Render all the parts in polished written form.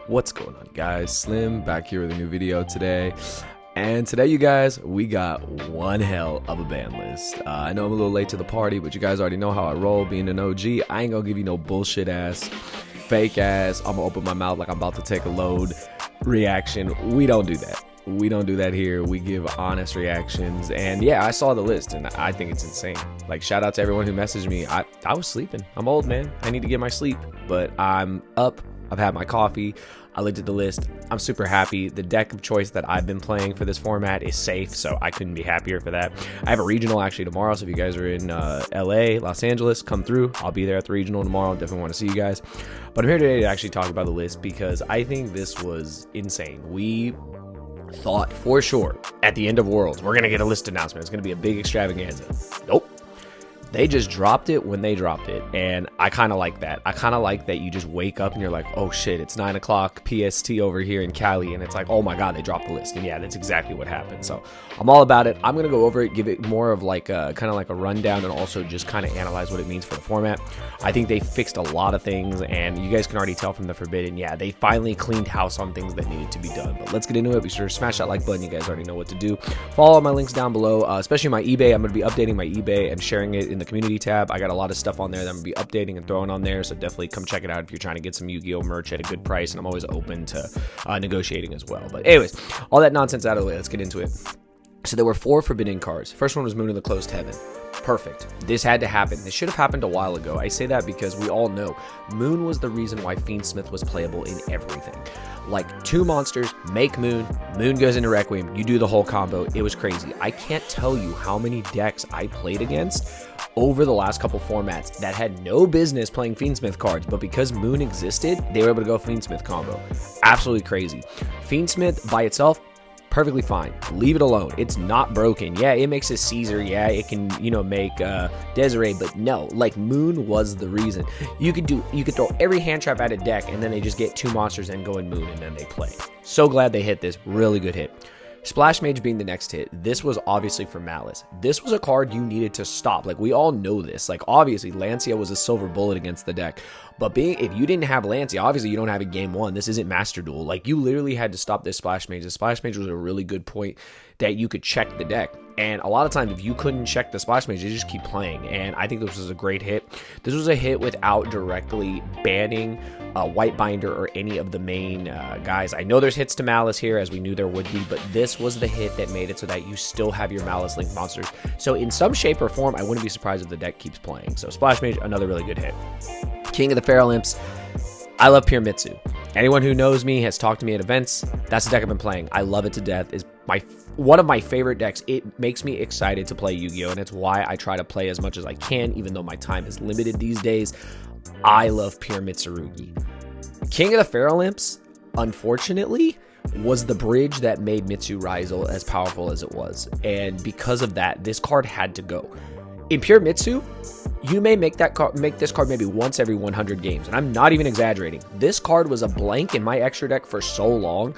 What's going on, guys? Slim back here with a new video today. And today, you guys, we got one hell of a ban list. I know I'm a little late to the party, but you guys already know how I roll. Being an OG, I ain't gonna give you no bullshit ass, fake ass, I'm gonna open my mouth like I'm about to take a load reaction. We don't do that. We don't do that here. We give honest reactions. And yeah, I saw the list and I think it's insane. Like, shout out to everyone who messaged me. I was sleeping. I'm old, man. I need to get my sleep, but I'm up. I've had my coffee. I looked at the list. I'm super happy. The deck of choice that I've been playing for this format is safe, so I couldn't be happier for that. I have a regional actually tomorrow, so if you guys are in LA, Los Angeles, come through. I'll be there at the regional tomorrow. Definitely want to see you guys. But I'm here today to actually talk about the list because I think this was insane. We thought for sure at the end of Worlds, we're going to get a list announcement. It's going to be a big extravaganza. Nope. They just dropped it when they dropped it, and I kind of like that. I kind of like that you just wake up and you're like, oh shit, it's 9 o'clock PST over here in Cali, and it's like, oh my god, they dropped the list. And yeah, that's exactly what happened. So I'm all about it. I'm going to go over it, give it more of like a kind of like a rundown, and also just kind of analyze what it means for the format. I think they fixed a lot of things, and you guys can already tell from the Forbidden, yeah, they finally cleaned house on things that needed to be done. But let's get into it. Be sure to smash that like button. You guys already know what to do. Follow all my links down below, especially my eBay. I'm going to be updating my eBay and sharing it in the community tab. I got a lot of stuff on there that I'm going to be updating and throwing on there, so definitely come check it out if you're trying to get some Yu-Gi-Oh merch at a good price, and I'm always open to negotiating as well. But anyways, all that nonsense out of the way, let's get into it. So there were 4 forbidden cards. First one was Moon in the Closed Heaven. Perfect. This had to happen. This should have happened a while ago. I say that because we all know Moon was the reason why Fiendsmith was playable in everything. Like, 2 monsters, make Moon, Moon goes into Requiem, you do the whole combo. It was crazy. I can't tell you how many decks I played against over the last couple formats that had no business playing Fiendsmith cards, but because Moon existed, they were able to go Fiendsmith combo. Absolutely crazy. Fiendsmith by itself, perfectly fine. Leave it alone. It's not broken. Yeah, it makes a Caesar. Yeah, it can, you know, make Desiree, but no, like, Moon was the reason. You could throw every hand trap at a deck, and then they just get 2 monsters and go in Moon, and then they play. So glad they hit this. Really good hit. Splash Mage being the next hit. This was obviously for Malice. This was a card you needed to stop. Like, we all know this. Like, obviously, Lancia was a silver bullet against the deck. But if you didn't have Lancia, obviously you don't have a game 1. This isn't Master Duel. Like, you literally had to stop this Splash Mage. The Splash Mage was a really good point that you could check the deck. And a lot of times, if you couldn't check the Splash Mage, you just keep playing. And I think this was a great hit. This was a hit without directly banning White Binder or any of the main guys. I know there's hits to Malice here, as we knew there would be, but this was the hit that made it so that you still have your Malice Link monsters. So in some shape or form, I wouldn't be surprised if the deck keeps playing. So Splash Mage, another really good hit. King of the Feral Imps. I love Pure Mitsu. Anyone who knows me has talked to me at events. That's the deck I've been playing. I love it to death. It's one of my favorite decks. It makes me excited to play Yu-Gi-Oh, and it's why I try to play as much as I can, even though my time is limited these days. I love Pure Mitsurugi. King of the Feral Imps, unfortunately, was the bridge that made Mitsu Rizal as powerful as it was. And because of that, this card had to go. In Pure Mitsu, you may make this card maybe once every 100 games, and I'm not even exaggerating. This card was a blank in my extra deck for so long.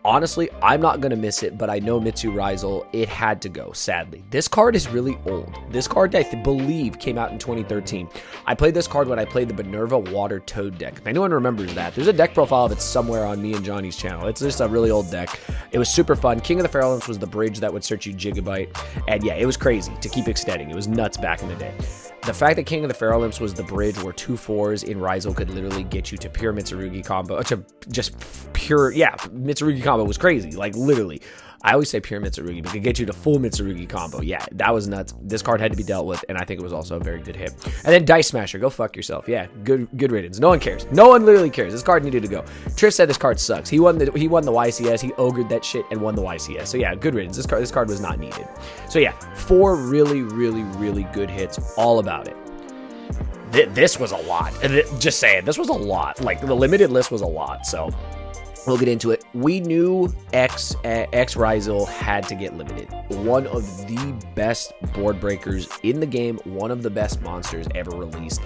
Honestly, I'm not going to miss it, but I know Mitsu Rizal, it had to go, sadly. This card is really old. This card, I believe, came out in 2013. I played this card when I played the Minerva Water Toad deck. If anyone remembers that, there's a deck profile of it somewhere on me and Johnny's channel. It's just a really old deck. It was super fun. King of the Feral Imps was the bridge that would search you Gigabyte. And yeah, it was crazy to keep extending. It was nuts back in the day. The fact that King of the Feral Imps was the bridge where 2 4s in Rizal could literally get you to pure Mitsurugi combo, to just pure, yeah, Mitsurugi combo was crazy, like literally. I always say pure Mitsurugi, but it could get you to full Mitsurugi combo. Yeah, that was nuts. This card had to be dealt with, and I think it was also a very good hit. And then Dice Smasher, go fuck yourself. Yeah, good riddance. No one cares. No one literally cares. This card needed to go. Trish said this card sucks. He won the YCS. He ogred that shit and won the YCS. So yeah, good riddance. This card was not needed. So yeah, 4 really, really, really good hits. All about it. This was a lot. Just saying, this was a lot. Like, the limited list was a lot. So we'll get into it. We knew X Rizal had to get limited. One of the best board breakers in the game. One of the best monsters ever released.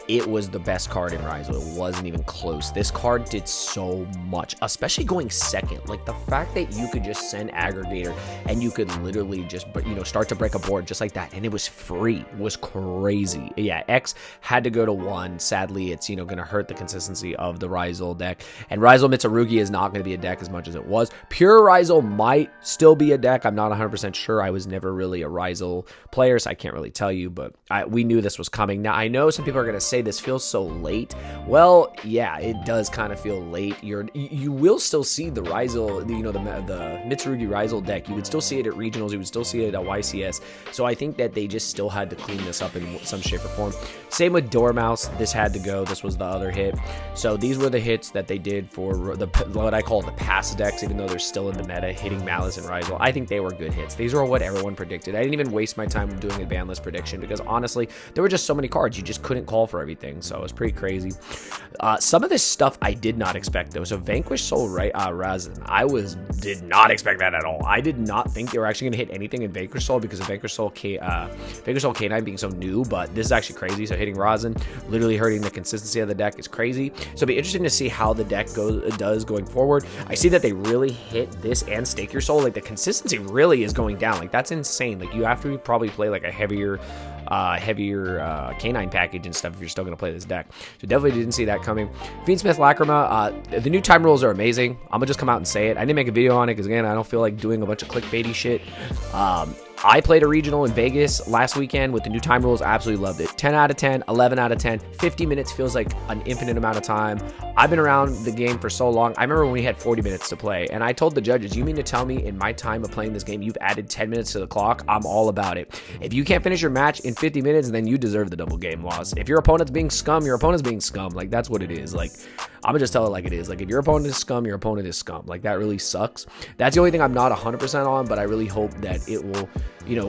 it was the best card in Ryzo. It wasn't even close. This card did so much, especially going second. Like, the fact that you could just send Aggregator and you could literally just, start to break a board just like that, and it was free, was crazy. Yeah, X had to go to 1. Sadly, it's, going to hurt the consistency of the Ryzo deck. And Ryzo Mitsurugi is not going to be a deck as much as it was. Pure Ryzo might still be a deck. I'm not 100% sure. I was never really a Ryzo player, so I can't really tell you, but we knew this was coming. Now, I know some people are going to say this feels so late. Well, yeah, it does kind of feel late. You will still see the Ryzo, the Mitsurugi Ryzo deck. You would still see it at regionals. You would still see it at YCS. So I think that they just still had to clean this up in some shape or form. Same with Dormouse. This had to go. This was the other hit. So these were the hits that they did for what I call the past decks, even though they're still in the meta, hitting Malice and Ryzo. I think they were good hits. These were what everyone predicted. I didn't even waste my time doing a ban list prediction because honestly, there were just so many cards. You just couldn't call for everything. So it was pretty crazy. Some of this stuff I did not expect though. So Vanquish Soul Razin, did not expect that at all. I did not think they were actually going to hit anything in Vanquish Soul because of Vanquish Soul K9 being so new, but this is actually crazy. So hitting Razin, literally hurting the consistency of the deck is crazy. So it'll be interesting to see how the deck does going forward. I see that they really hit this and Stake Your Soul. Like, the consistency really is going down. Like, that's insane. Like, you have to probably play like a heavier K9 package and stuff if you're still going to play this deck. So definitely didn't see that coming. Fiendsmith Lacrima, the new time rules are amazing. I'm gonna just come out and say it. I didn't make a video on it because, again, I don't feel like doing a bunch of clickbaity shit. I played a regional in Vegas last weekend with the new time rules. I absolutely loved it. 10 out of 10, 11 out of 10. 50 minutes feels like an infinite amount of time. I've been around the game for so long. I remember when we had 40 minutes to play, and I told the judges, you mean to tell me in my time of playing this game, you've added 10 minutes to the clock? I'm all about it. If you can't finish your match in 50 minutes, then you deserve the double game loss. If your opponent's being scum, your opponent's being scum. Like, that's what it is. Like, I'm gonna just tell it like it is. Like, if your opponent is scum, your opponent is scum. Like, that really sucks. That's the only thing I'm not 100% on, but I really hope that it will,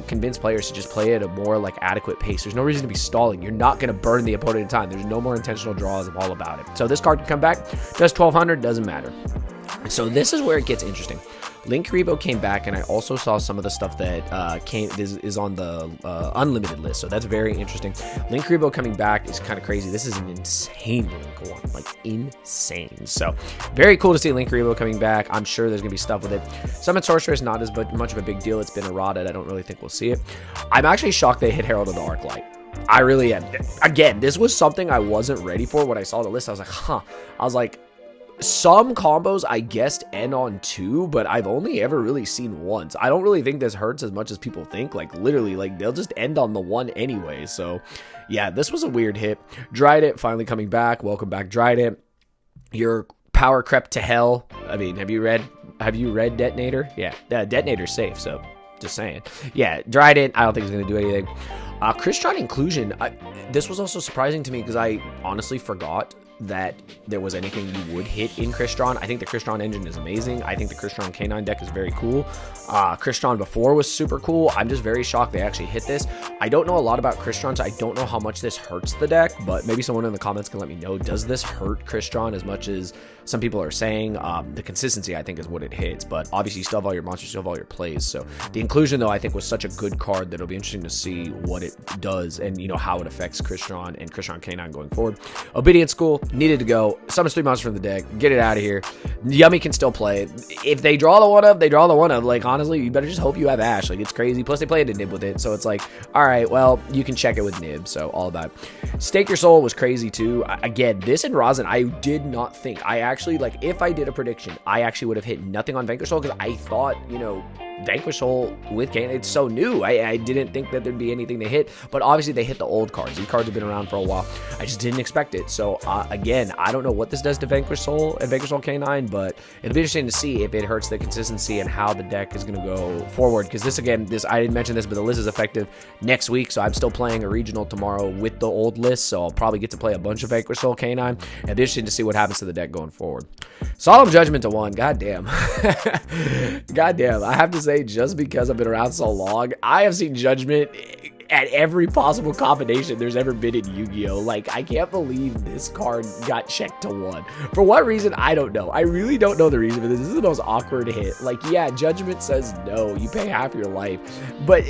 convince players to just play at a more like adequate pace. There's no reason to be stalling. You're not going to burn the opponent in time. There's no more intentional draws. I'm all about it. So this card can come back. Just 1200, doesn't matter. So this is where it gets interesting. Linkuriboh came back, and I also saw some of the stuff that is on the unlimited list, so that's very interesting. Linkuriboh coming back is kind of crazy. This is an insane Link one, like insane. So very cool to see Linkuriboh coming back. I'm sure there's gonna be stuff with it. Summon Sorceress, not as much of a big deal. It's been errated. I don't really think we'll see it. I'm actually shocked they hit Herald of the Arclight. I really am. Again, this was something I wasn't ready for when I saw the list. I was like, huh. I was like, some combos I guessed end on 2, but I've only ever really seen once. I don't really think this hurts as much as people think. Like, literally, like, they'll just end on the 1 anyway. So yeah, this was a weird hit. Dryden finally coming back. Welcome back, Dryden. Your power crept to hell. I mean, have you read Detonator? Yeah, Detonator's safe, so just saying. Yeah, Dryden, I don't think he's gonna do anything. Crystron Inclusion, this was also surprising to me because I honestly forgot that there was anything you would hit in Crystron. I think the Crystron engine is amazing. I think the Crystron K9 deck is very cool. Crystron before was super cool. I'm just very shocked they actually hit this. I don't know a lot about Crystron, so I don't know how much this hurts the deck, but maybe someone in the comments can let me know. Does this hurt Crystron as much as some people are saying? The consistency, I think, is what it hits, but obviously you still have all your monsters, you still have all your plays. So the inclusion, though, I think was such a good card that it'll be interesting to see what it does and, how it affects Crystron and Crystron K9 going forward. Obedient School, needed to go. Summons 3 monsters from the deck. Get it out of here. Yummy can still play it. If they draw the one of, they draw the one of. Like, honestly, you better just hope you have Ash. Like, it's crazy. Plus, they played a Nib with it, so it's like, all right, well, you can check it with Nib, so all about it. Stake Your Soul was crazy, too. Again, this and Razin, I did not think. I actually, like, if I did a prediction, I actually would have hit nothing on Vanquish Soul because I thought, Vanquish Soul with Kane, it's so new. I didn't think that there'd be anything to hit, but obviously they hit the old cards. These cards have been around for a while. I just didn't expect it. So again, I don't know what this does to Vanquish Soul and Vanquish Soul K9, but it'll be interesting to see if it hurts the consistency and how the deck is going to go forward. Because this, again, I didn't mention this, but the list is effective next week, so I'm still playing a regional tomorrow with the old list, so I'll probably get to play a bunch of Vanquish Soul K9, and it'll be interesting to see what happens to the deck going forward. Solemn Judgment to 1. Goddamn. Goddamn. I have to say, just because I've been around so long, I have seen Judgment at every possible combination there's ever been in Yu-Gi-Oh! Like, I can't believe this card got checked to 1. For what reason, I don't know. I really don't know the reason for this. This is the most awkward hit. Like, yeah, Judgment says no. You pay half your life. But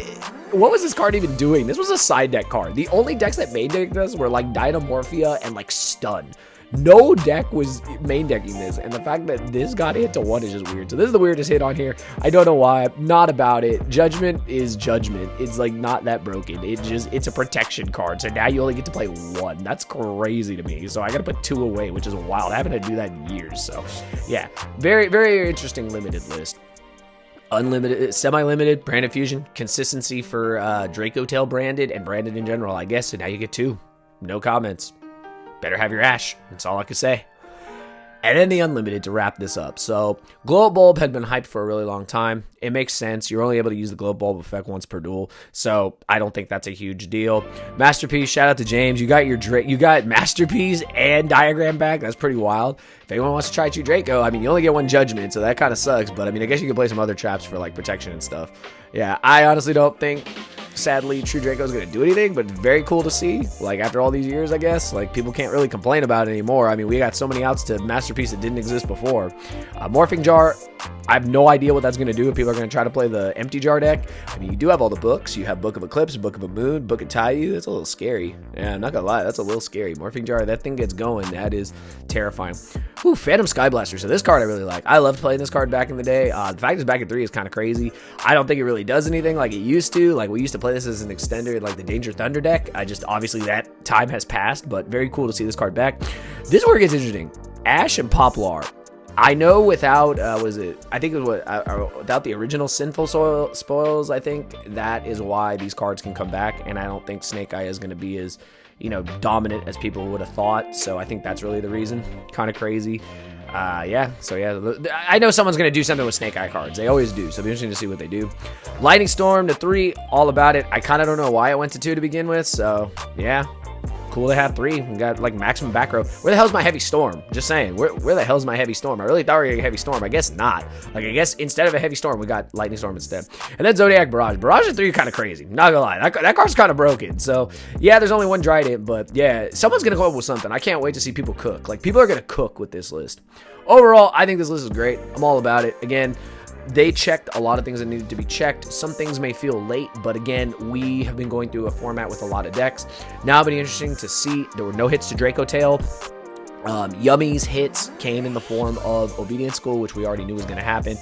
what was this card even doing? This was a side deck card. The only decks that main decked this were like Dynamorphia and like Stun. No deck was main decking this, and the fact that this got hit to 1 is just weird. So this is the weirdest hit on here. I don't know why. Not about it. Judgment is Judgment. It's like not that broken. It's a protection card. So now you only get to play 1. That's crazy to me. So I gotta put 2 away, which is wild. I haven't had to do that in years. So yeah, very, very interesting limited list. Unlimited, semi-limited, branded fusion, consistency for Draco Tail branded and branded in general, I guess. So now you get 2. No comments. Better have your Ash. That's all I could say. And then the unlimited to wrap this up. So Glow Up Bulb had been hyped for a really long time. It makes sense. You're only able to use the Glow Up Bulb effect once per duel. So I don't think that's a huge deal. Masterpiece, shout out to James. You got Masterpiece and Diagram back. That's pretty wild. If anyone wants to try True Draco, I mean, you only get 1 Judgment, so that kind of sucks. But I mean, I guess you can play some other traps for like protection and stuff. Yeah, I honestly don't think, sadly, True Draco is going to do anything, but it's very cool to see. Like, after all these years, I guess, like, people can't really complain about it anymore. I mean, we got so many outs to Masterpiece that didn't exist before. Morphing Jar, I have no idea what that's going to do if people are going to try to play the Empty Jar deck. I mean, you do have all the books. You have Book of Eclipse, Book of a Moon, Book of Taiyu. That's a little scary. Yeah, I'm not going to lie. That's a little scary. Morphing Jar, that thing gets going. That is terrifying. Ooh, Phantom Skyblaster. So this card I really like. I loved playing this card back in the day. The fact it's back at 3 is kind of crazy. I don't think it really does anything like it used to. Like, we used to play this as an extender, like the Danger Thunder deck. Obviously that time has passed, but very cool to see this card back. This is where it gets interesting. Ash and Poplar. I know without, without the original Sinful Spoils, I think that is why these cards can come back, and I don't think Snake Eye is going to be as, dominant as people would have thought, so I think that's really the reason. Kind of crazy. Yeah, I know someone's going to do something with Snake Eye cards. They always do, so it'll be interesting to see what they do. Lightning Storm to 3, all about it. I kind of don't know why it went to 2 to begin with, so yeah. Cool to have 3. We got like maximum back row. Where the hell's my Heavy Storm? Just saying. Where the hell's my Heavy Storm? I really thought we were getting Heavy Storm. I guess not. Like, I guess instead of a Heavy Storm, we got Lightning Storm instead. And then Zodiac Barrage. Barrage at 3 kind of crazy. Not gonna lie. That card's kind of broken. So, yeah, there's only 1 Trident, but yeah, someone's gonna come up with something. I can't wait to see people cook. Like, people are gonna cook with this list. Overall, I think this list is great. I'm all about it. Again, they checked a lot of things that needed to be checked. Some things may feel late, but again, we have been going through a format with a lot of decks. Now it'll be interesting to see. There were no hits to Draco Tail. Yummy's hits came in the form of Obedience School, which we already knew was going to happen.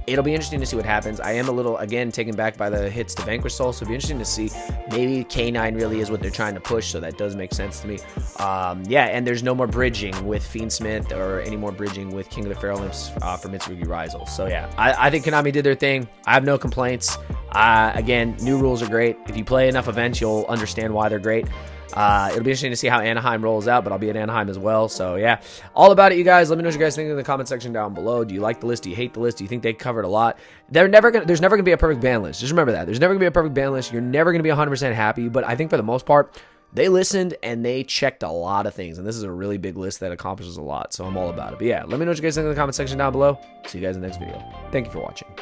It'll be interesting to see what happens. I am a little, again, taken back by the hits to Vanquish Soul, so it'll be interesting to see. Maybe K9 really is what they're trying to push, so that does make sense to me. Yeah, and there's no more bridging with Fiendsmith or any more bridging with King of the Pharaoh Imps for Mitsurugi Rizal. So yeah, I think Konami did their thing. I have no complaints. Again, new rules are great. If you play enough events, you'll understand why they're great. It'll be interesting to see how Anaheim rolls out, but I'll be at Anaheim as well. So yeah, all about it, you guys. Let me know what you guys think in the comment section down below. Do you like the list? Do you hate the list? Do you think they covered a lot? There's never gonna be a perfect ban list. Just remember that. There's never gonna be a perfect ban list. You're never gonna be 100% happy, but I think for the most part, they listened and they checked a lot of things, and this is a really big list that accomplishes a lot. So I'm all about it. But yeah, let me know what you guys think in the comment section down below. See you guys in the next video. Thank you for watching.